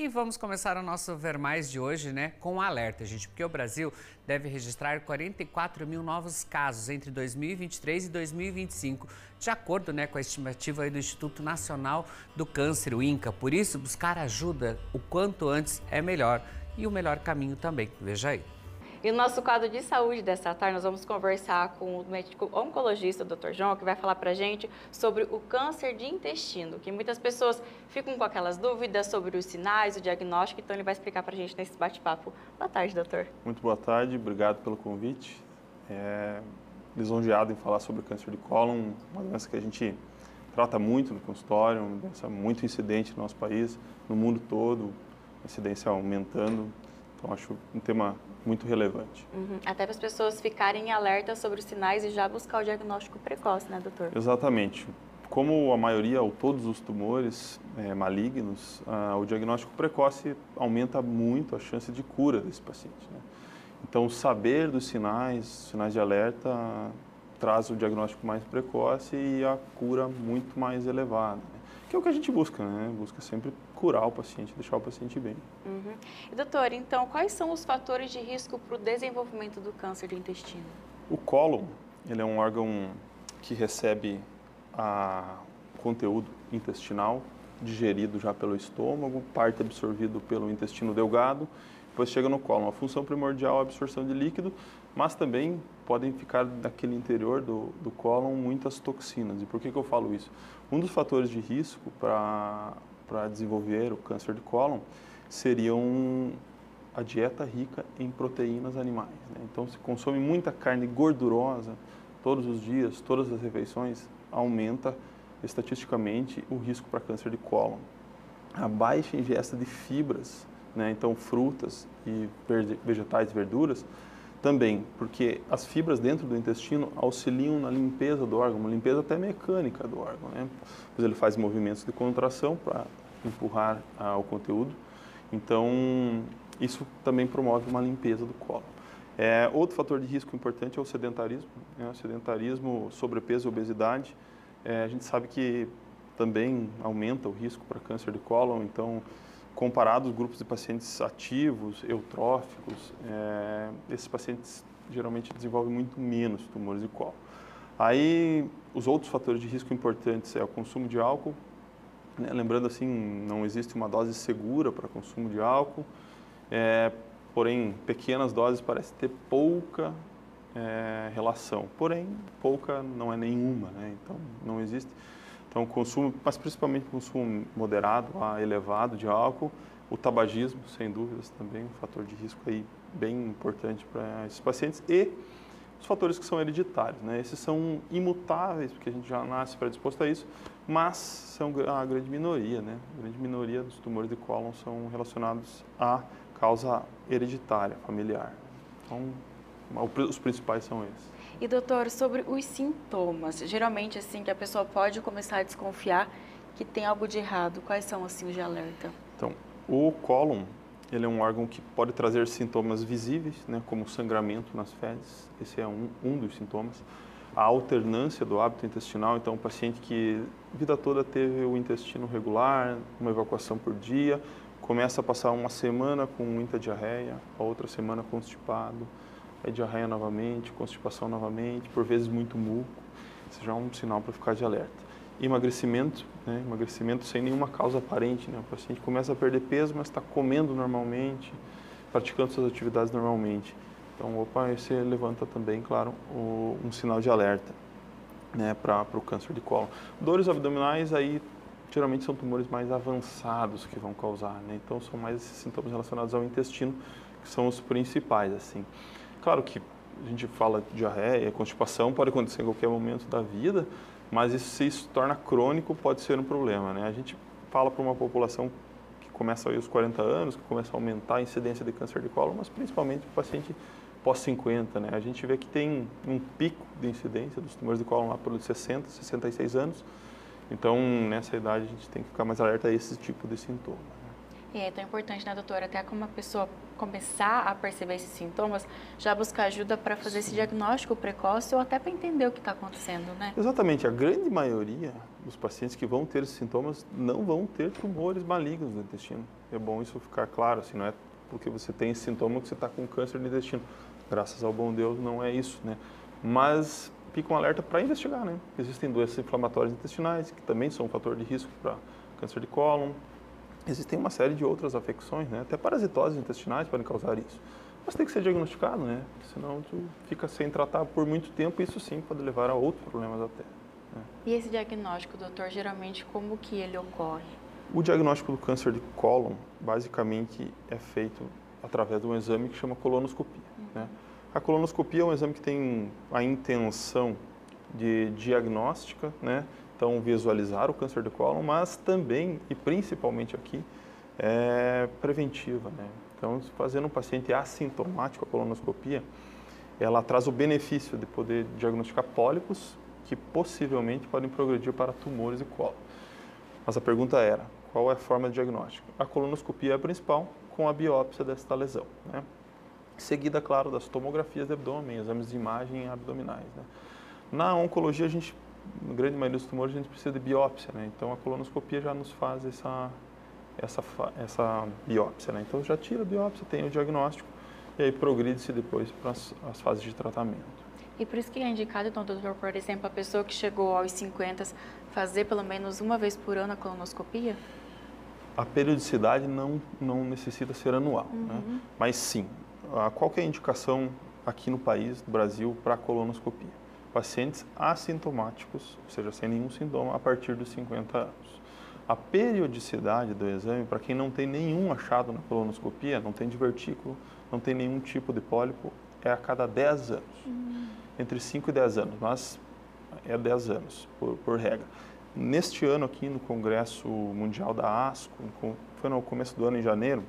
E vamos começar o nosso Ver Mais de hoje, né, com um alerta, gente, porque o Brasil deve registrar 44 mil novos casos entre 2023 e 2025, de acordo, né, com a estimativa aí do Instituto Nacional do Câncer, o INCA. Por isso, buscar ajuda o quanto antes é melhor e o melhor caminho também. Veja aí. E no nosso quadro de saúde dessa tarde, nós vamos conversar com o médico oncologista, o Dr. João, que vai falar pra gente sobre o câncer de intestino, que muitas pessoas ficam com aquelas dúvidas sobre os sinais, o diagnóstico, então ele vai explicar pra gente nesse bate-papo. Boa tarde, doutor. Muito boa tarde, obrigado pelo convite. Lisonjeado em falar sobre câncer de cólon, uma doença que a gente trata muito no consultório, uma doença muito incidente no nosso país, no mundo todo, a incidência aumentando, então acho um tema muito relevante. Até para as pessoas ficarem alertas sobre os sinais e já buscar o diagnóstico precoce, né, doutor? Exatamente. Como a maioria ou todos os tumores malignos, o diagnóstico precoce aumenta muito a chance de cura desse paciente, né? Então, saber dos sinais de alerta, traz o diagnóstico mais precoce e a cura muito mais elevada, né? Que é o que a gente busca, né? Busca sempre curar o paciente, deixar o paciente bem. E, doutor, então, quais são os fatores de risco para o desenvolvimento do câncer do intestino? O cólon, ele é um órgão que recebe conteúdo intestinal, digerido já pelo estômago, parte absorvido pelo intestino delgado, depois chega no cólon. A função primordial é a absorção de líquido, mas também podem ficar naquele interior do cólon muitas toxinas. E por que eu falo isso? Um dos fatores de risco para desenvolver o câncer de cólon seriam a dieta rica em proteínas animais, né? Então, se consome muita carne gordurosa todos os dias, todas as refeições, aumenta estatisticamente o risco para câncer de cólon. A baixa ingesta de fibras, né? Então, frutas e vegetais, verduras, também, porque as fibras dentro do intestino auxiliam na limpeza do órgão, uma limpeza até mecânica do órgão, né? Pois ele faz movimentos de contração para empurrar o conteúdo. Então, isso também promove uma limpeza do cólon. Outro fator de risco importante é o sedentarismo, né? O sedentarismo, sobrepeso e obesidade. A gente sabe que também aumenta o risco para câncer de cólon, então, comparado aos grupos de pacientes ativos, eutróficos, esses pacientes geralmente desenvolvem muito menos tumores de cólon. Aí, os outros fatores de risco importantes é o consumo de álcool, né? Lembrando assim, não existe uma dose segura para consumo de álcool, porém, pequenas doses parecem ter pouca relação, porém, pouca não é nenhuma, né? Então, não existe. Então, consumo, mas principalmente consumo moderado a elevado de álcool, o tabagismo, sem dúvidas, também um fator de risco aí bem importante para esses pacientes, e os fatores que são hereditários, né? Esses são imutáveis, porque a gente já nasce predisposto a isso, mas são a grande minoria, né? A grande minoria dos tumores de cólon são relacionados à causa hereditária, familiar. Então, os principais são esses. E, doutor, sobre os sintomas, geralmente, assim, que a pessoa pode começar a desconfiar que tem algo de errado, quais são, assim, os de alerta? Então, o cólon, ele é um órgão que pode trazer sintomas visíveis, né, como sangramento nas fezes, esse é um dos sintomas. A alternância do hábito intestinal, então, um paciente que a vida toda teve o intestino regular, uma evacuação por dia, começa a passar uma semana com muita diarreia, a outra semana constipado, aí diarreia novamente, constipação novamente, por vezes muito muco, isso já é um sinal para ficar de alerta. Emagrecimento, né? Emagrecimento sem nenhuma causa aparente, né? O paciente começa a perder peso, mas está comendo normalmente, praticando suas atividades normalmente. Então, esse levanta também, claro, um sinal de alerta, né, para o câncer de cólon. Dores abdominais, aí, geralmente são tumores mais avançados que vão causar, né? Então, são mais esses sintomas relacionados ao intestino, que são os principais, assim. Claro que a gente fala de diarreia, constipação, pode acontecer em qualquer momento da vida, mas isso, se isso torna crônico, pode ser um problema, né? A gente fala para uma população que começa aí aos 40 anos, que começa a aumentar a incidência de câncer de cólon, mas principalmente o paciente pós-50, né? A gente vê que tem um pico de incidência dos tumores de cólon lá pelos 60, 66 anos, então nessa idade a gente tem que ficar mais alerta a esse tipo de sintoma, né? E é tão importante, né, doutora, até como a pessoa começar a perceber esses sintomas, já buscar ajuda para fazer esse diagnóstico precoce ou até para entender o que está acontecendo, né? Exatamente, a grande maioria dos pacientes que vão ter esses sintomas não vão ter tumores malignos no intestino. É bom isso ficar claro, assim, não é porque você tem esse sintoma que você está com câncer no intestino. Graças ao bom Deus, não é isso, né? Mas fica um alerta para investigar, né? Existem doenças inflamatórias intestinais, que também são um fator de risco para câncer de cólon. Existem uma série de outras afecções, né? Até parasitoses intestinais podem causar isso. Mas tem que ser diagnosticado, né? Senão tu fica sem tratar por muito tempo e isso sim pode levar a outros problemas até. Né? E esse diagnóstico, doutor, geralmente como que ele ocorre? O diagnóstico do câncer de cólon, basicamente, é feito através de um exame que chama colonoscopia. Né? A colonoscopia é um exame que tem a intenção de diagnóstica, né? Então, visualizar o câncer de cólon, mas também, e principalmente aqui, é preventiva, né? Então, fazendo um paciente assintomático a colonoscopia, ela traz o benefício de poder diagnosticar pólipos que possivelmente podem progredir para tumores de cólon. Mas a pergunta era, qual é a forma de diagnóstico? A colonoscopia é a principal, com a biópsia desta lesão, né? Seguida, claro, das tomografias de abdômen, exames de imagem abdominais, né? Na oncologia, na grande maioria dos tumores, a gente precisa de biópsia, né? Então, a colonoscopia já nos faz essa biópsia, né? Então, já tira a biópsia, tem o diagnóstico e aí progride-se depois para as fases de tratamento. E por isso que é indicado, então, doutor, por exemplo, a pessoa que chegou aos 50 fazer pelo menos uma vez por ano a colonoscopia? A periodicidade não necessita ser anual, né? Mas sim, qual que é a indicação aqui no país, no Brasil, para a colonoscopia? Pacientes assintomáticos, ou seja, sem nenhum sintoma, a partir dos 50 anos. A periodicidade do exame, para quem não tem nenhum achado na colonoscopia, não tem divertículo, não tem nenhum tipo de pólipo, é a cada 10 anos. Entre 5 e 10 anos, mas é 10 anos, por regra. Neste ano aqui, no Congresso Mundial da ASCO, foi no começo do ano, em janeiro,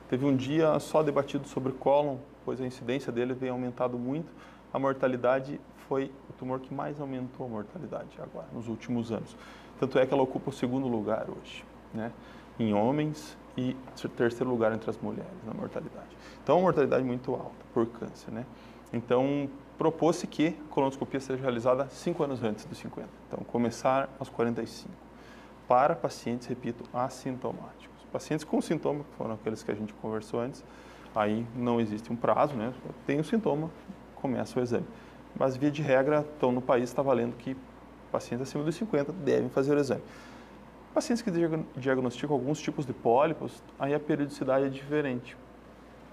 teve um dia só debatido sobre cólon, pois a incidência dele vem aumentado muito. A mortalidade foi o tumor que mais aumentou a mortalidade agora, nos últimos anos. Tanto é que ela ocupa o segundo lugar hoje, né? Em homens e terceiro lugar entre as mulheres na mortalidade. Então, uma mortalidade muito alta por câncer, né? Então, propôs-se que a colonoscopia seja realizada 5 anos antes dos 50. Então, começar aos 45. Para pacientes, repito, assintomáticos. Pacientes com sintoma, que foram aqueles que a gente conversou antes, aí não existe um prazo, né? Tem o sintoma, começa o exame. Mas, via de regra, então, no país está valendo que pacientes acima dos 50 devem fazer o exame. Pacientes que diagnosticam alguns tipos de pólipos, aí a periodicidade é diferente.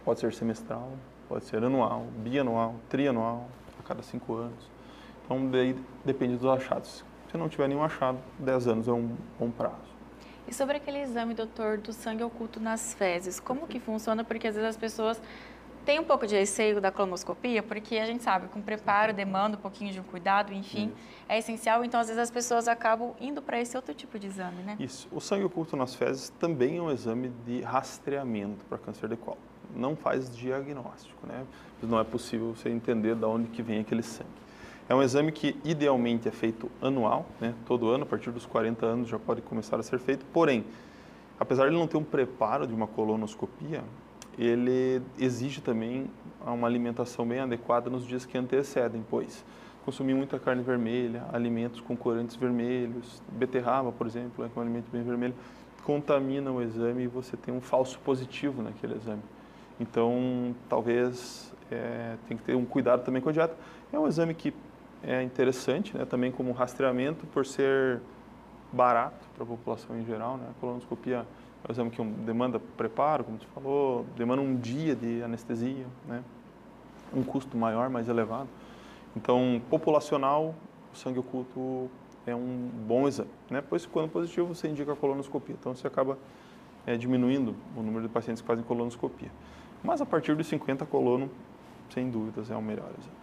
Pode ser semestral, pode ser anual, bianual, trianual, a cada 5 anos. Então, daí depende dos achados. Se não tiver nenhum achado, 10 anos é um bom prazo. E sobre aquele exame, doutor, do sangue oculto nas fezes, como que funciona? Porque às vezes as pessoas têm um pouco de receio da colonoscopia, porque a gente sabe, com preparo, demanda um pouquinho de um cuidado, enfim, é essencial. Então, às vezes as pessoas acabam indo para esse outro tipo de exame, né? Isso. O sangue oculto nas fezes também é um exame de rastreamento para câncer de cólon. Não faz diagnóstico, né? Não é possível você entender de onde que vem aquele sangue. É um exame que idealmente é feito anual, né? Todo ano, a partir dos 40 anos já pode começar a ser feito. Porém, apesar de ele não ter um preparo de uma colonoscopia, ele exige também uma alimentação bem adequada nos dias que antecedem, pois consumir muita carne vermelha, alimentos com corantes vermelhos, beterraba, por exemplo, é um alimento bem vermelho, contamina o exame e você tem um falso positivo naquele exame. Então, talvez tem que ter um cuidado também com a dieta. É um exame que é interessante, né, também como rastreamento, por ser barato para a população em geral, né? A colonoscopia é um exame que demanda preparo, como você falou, demanda um dia de anestesia, né? Um custo maior, mais elevado. Então, populacional, o sangue oculto é um bom exame, né? Pois, quando positivo, você indica a colonoscopia. Então, você acaba diminuindo o número de pacientes que fazem colonoscopia. Mas, a partir dos 50, colono, sem dúvidas, é o melhor exame.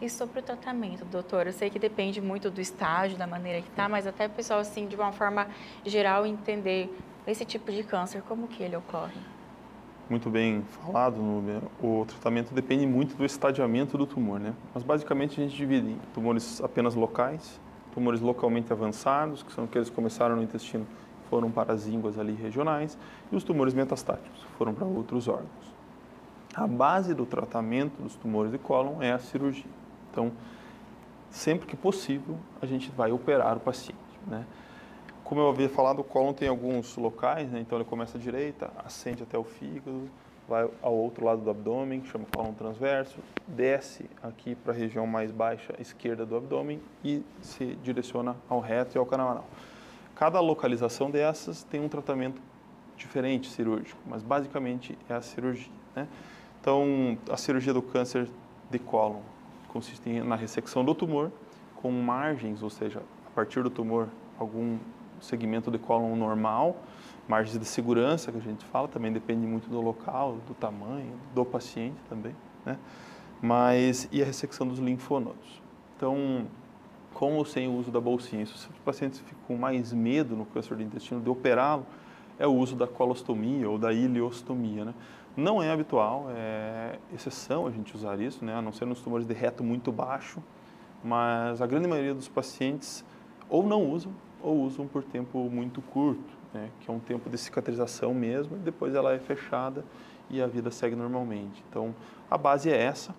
E sobre o tratamento, doutor? Eu sei que depende muito do estágio, da maneira que está, mas até o pessoal, assim, de uma forma geral, entender esse tipo de câncer, como que ele ocorre? Muito bem falado, o tratamento depende muito do estadiamento do tumor, né? Mas basicamente a gente divide em tumores apenas locais, tumores localmente avançados, que são aqueles que começaram no intestino e foram para as ínguas ali regionais e os tumores metastáticos foram para outros órgãos. A base do tratamento dos tumores de cólon é a cirurgia. Então, sempre que possível, a gente vai operar o paciente, né? Como eu havia falado, o cólon tem alguns locais, né? Então ele começa à direita, ascende até o fígado, vai ao outro lado do abdômen, que chama cólon transverso, desce aqui para a região mais baixa esquerda do abdômen e se direciona ao reto e ao canal anal. Cada localização dessas tem um tratamento diferente cirúrgico, mas basicamente é a cirurgia, né? Então, a cirurgia do câncer de cólon consiste na ressecção do tumor com margens, ou seja, a partir do tumor, algum segmento de cólon normal, margens de segurança que a gente fala, também depende muito do local, do tamanho, do paciente também, né? E a ressecção dos linfonodos. Então, com ou sem o uso da bolsinha, se os pacientes ficam com mais medo no câncer do intestino de operá-lo, é o uso da colostomia ou da ileostomia, né? Não é habitual, é exceção a gente usar isso, né? A não ser nos tumores de reto muito baixo, mas a grande maioria dos pacientes ou não usam ou usam por tempo muito curto, né? Que é um tempo de cicatrização mesmo, e depois ela é fechada e a vida segue normalmente. Então, a base é essa.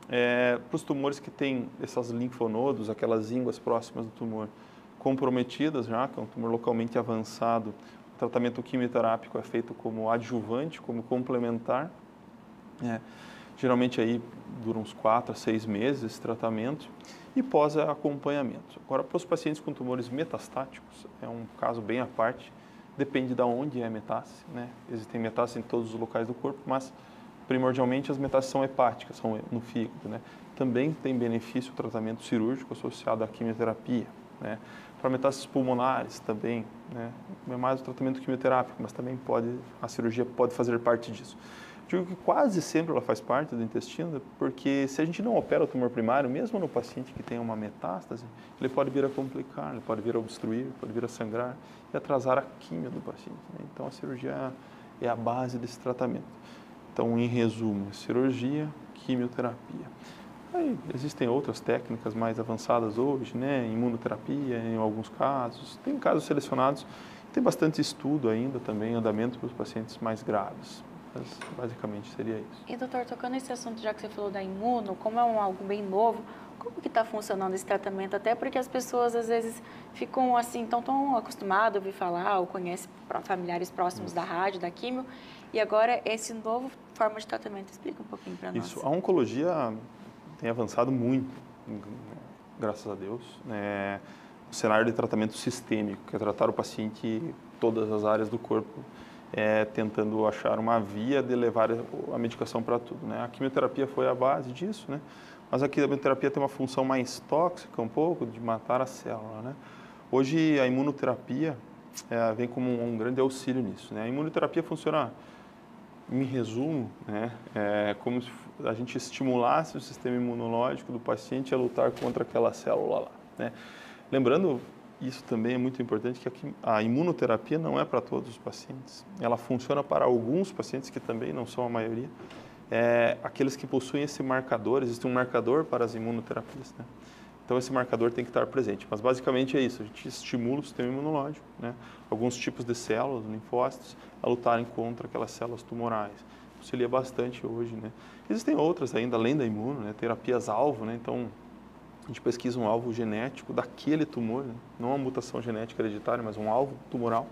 Para os tumores que têm esses linfonodos, aquelas ínguas próximas do tumor comprometidas já, que é um tumor localmente avançado, o tratamento quimioterápico é feito como adjuvante, como complementar. Geralmente aí dura uns 4 a 6 meses esse tratamento e pós-acompanhamento. Agora, para os pacientes com tumores metastáticos, é um caso bem à parte, depende de onde é a metástase, né? Existem metástases em todos os locais do corpo, mas primordialmente as metástases são hepáticas, são no fígado, né? Também tem benefício o tratamento cirúrgico associado à quimioterapia, né? Para metástases pulmonares também, né? É mais o tratamento quimioterápico, mas também a cirurgia pode fazer parte disso. Digo que quase sempre ela faz parte do intestino, porque se a gente não opera o tumor primário, mesmo no paciente que tem uma metástase, ele pode vir a complicar, ele pode vir a obstruir, pode vir a sangrar e atrasar a quimio do paciente, né? Então a cirurgia é a base desse tratamento. Então, em resumo, cirurgia, quimioterapia. Aí, existem outras técnicas mais avançadas hoje, né? Imunoterapia em alguns casos, tem casos selecionados, tem bastante estudo ainda também, andamento para os pacientes mais graves. Mas, basicamente seria isso. E doutor, tocando nesse assunto, já que você falou da imuno, como é algo bem novo, como que está funcionando esse tratamento? Até porque as pessoas às vezes ficam assim, tão acostumadas a ouvir falar, ou conhecem familiares próximos da rádio, da químio, e agora esse novo forma de tratamento, explica um pouquinho para nós. Isso, a oncologia tem avançado muito, graças a Deus, né? O cenário de tratamento sistêmico, que é tratar o paciente em todas as áreas do corpo, tentando achar uma via de levar a medicação para tudo, né? A quimioterapia foi a base disso, né? Mas a quimioterapia tem uma função mais tóxica um pouco, de matar a célula, né? Hoje a imunoterapia vem como um grande auxílio nisso, né? A imunoterapia funciona, em resumo, né? Como se a gente estimulasse o sistema imunológico do paciente a lutar contra aquela célula lá, né? Lembrando, isso também é muito importante, que a imunoterapia não é para todos os pacientes. Ela funciona para alguns pacientes, que também não são a maioria, aqueles que possuem esse marcador, existe um marcador para as imunoterapias, né? Então, esse marcador tem que estar presente. Mas, basicamente, é isso. A gente estimula o sistema imunológico, né? Alguns tipos de células, linfócitos, a lutarem contra aquelas células tumorais. Auxilia bastante hoje, né? Existem outras ainda, além da imuno, né? Terapias-alvo, né? Então, a gente pesquisa um alvo genético daquele tumor, né? Não uma mutação genética hereditária, mas um alvo tumoral,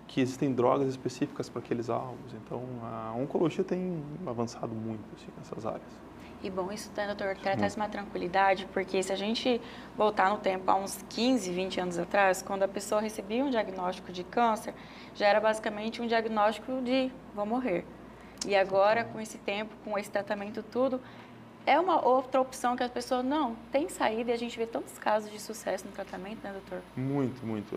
que existem drogas específicas para aqueles alvos. Então, a oncologia tem avançado muito assim, nessas áreas. E bom, isso, doutor, traz uma tranquilidade, porque se a gente voltar no tempo, há uns 15, 20 anos atrás, quando a pessoa recebia um diagnóstico de câncer, já era basicamente um diagnóstico de vou morrer. E agora, com esse tempo, com esse tratamento tudo, é uma outra opção que as pessoas não tem saída, e a gente vê tantos casos de sucesso no tratamento, né, doutor? Muito, muito.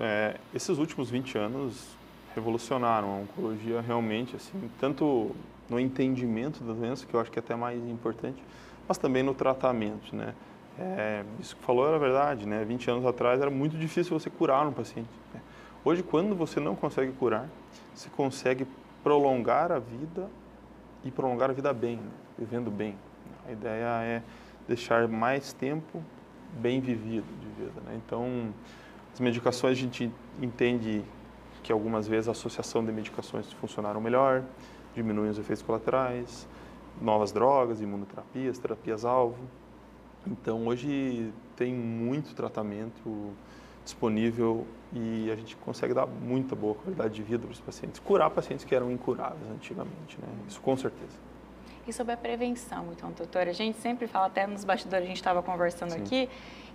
Esses últimos 20 anos revolucionaram a oncologia realmente, assim, tanto no entendimento da doença, que eu acho que é até mais importante, mas também no tratamento, né? Isso que falou era verdade, né? 20 anos atrás era muito difícil você curar um paciente, né? Hoje, quando você não consegue curar, você consegue prolongar a vida e prolongar a vida bem, né? Vivendo bem. A ideia é deixar mais tempo bem vivido de vida, né? Então, as medicações a gente entende porque algumas vezes a associação de medicações funcionaram melhor, diminuem os efeitos colaterais, novas drogas, imunoterapias, terapias-alvo. Então, hoje tem muito tratamento disponível e a gente consegue dar muita boa qualidade de vida para os pacientes, curar pacientes que eram incuráveis antigamente, né? Isso com certeza. E sobre a prevenção, então, doutora, a gente sempre fala, até nos bastidores a gente estava conversando aqui,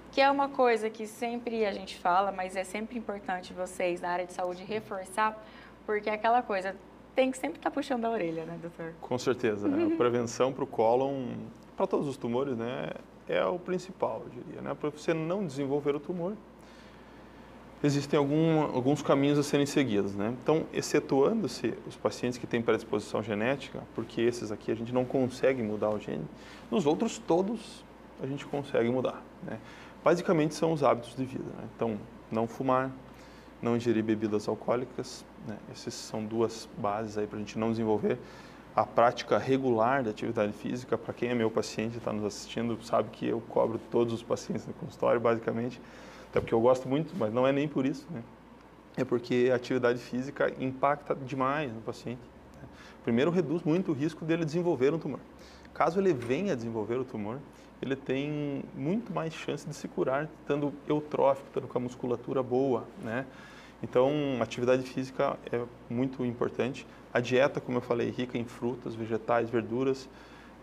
que é uma coisa que sempre a gente fala, mas é sempre importante vocês, na área de saúde, reforçar, porque é aquela coisa, tem que sempre estar puxando a orelha, né, doutor? Com certeza. A prevenção para o cólon, para todos os tumores, né, é o principal, eu diria, né? Para você não desenvolver o tumor, existem alguns caminhos a serem seguidos, né? Então, excetuando-se os pacientes que têm predisposição genética, porque esses aqui a gente não consegue mudar o gene, nos outros todos a gente consegue mudar, né? Basicamente são os hábitos de vida, né? Então, não fumar, não ingerir bebidas alcoólicas, né? Essas são duas bases aí para a gente não desenvolver. A prática regular da atividade física, para quem é meu paciente e está nos assistindo, sabe que eu cobro todos os pacientes no consultório, basicamente, até porque eu gosto muito, mas não é nem por isso, né? É porque a atividade física impacta demais no paciente, né? Primeiro, reduz muito o risco dele desenvolver um tumor. Caso ele venha a desenvolver o tumor, ele tem muito mais chance de se curar, estando eutrófico, estando com a musculatura boa, né? Então, a atividade física é muito importante. A dieta, como eu falei, rica em frutas, vegetais, verduras,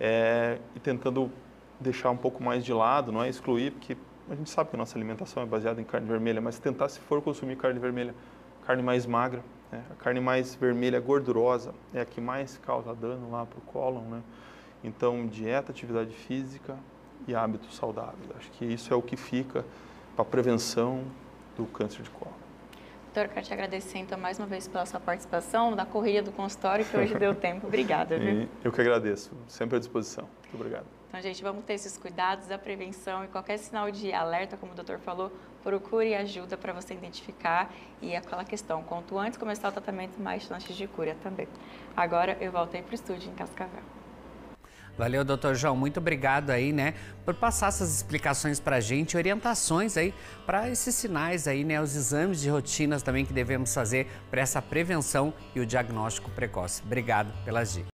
e tentando deixar um pouco mais de lado, não é excluir, porque a gente sabe que a nossa alimentação é baseada em carne vermelha, mas tentar, se for consumir carne vermelha, carne mais magra, né? A carne mais vermelha, gordurosa, é a que mais causa dano lá para o cólon, né? Então, dieta, atividade física e hábitos saudáveis. Acho que isso é o que fica para a prevenção do câncer de cólon. Doutor, quero te agradecer então mais uma vez pela sua participação na corrida do consultório, que hoje deu tempo. Obrigada, viu? Eu que agradeço, sempre à disposição. Muito obrigado. Então, gente, vamos ter esses cuidados da prevenção e qualquer sinal de alerta, como o doutor falou, procure ajuda para você identificar e aquela questão, quanto antes começar o tratamento, mais chances de cura também. Agora eu voltei para o estúdio em Cascavel. Valeu, doutor João. Muito obrigado aí, né, por passar essas explicações pra gente, orientações aí para esses sinais aí, né, os exames de rotinas também que devemos fazer para essa prevenção e o diagnóstico precoce. Obrigado pelas dicas.